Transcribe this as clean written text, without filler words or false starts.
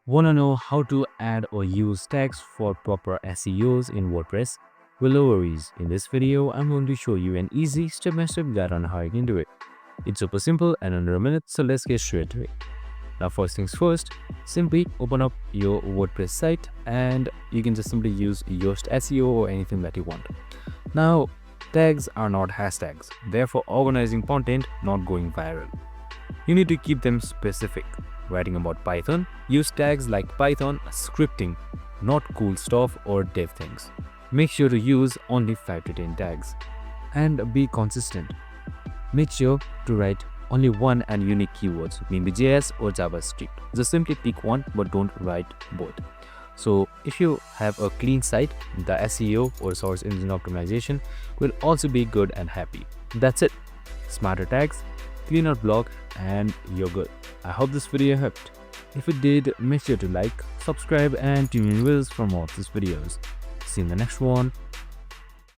Want to know how to add or use tags for proper SEOs in WordPress? Well, no worries. In this video, I'm going to show you an easy step-by-step guide on how you can do it. It's super simple and under a minute, so let's get straight to it. Now, first things first, simply open up your WordPress site and you can just simply use Yoast SEO or anything that you want. Now, tags are not hashtags. They're for organizing content, not going viral. You need to keep them specific. Writing about Python, use tags like Python scripting, not cool stuff or dev things. Make sure to use only 5 to 10 tags. And be consistent. Make sure to write only one and unique keywords, maybe JS or JavaScript. Just simply pick one but don't write both. So if you have a clean site, the SEO or search engine optimization will also be good and happy. That's it. Smarter tags, cleaner blog, and you're good. I hope this video helped. If it did, make sure to like, subscribe, and tune in with us for more of these videos. See you in the next one.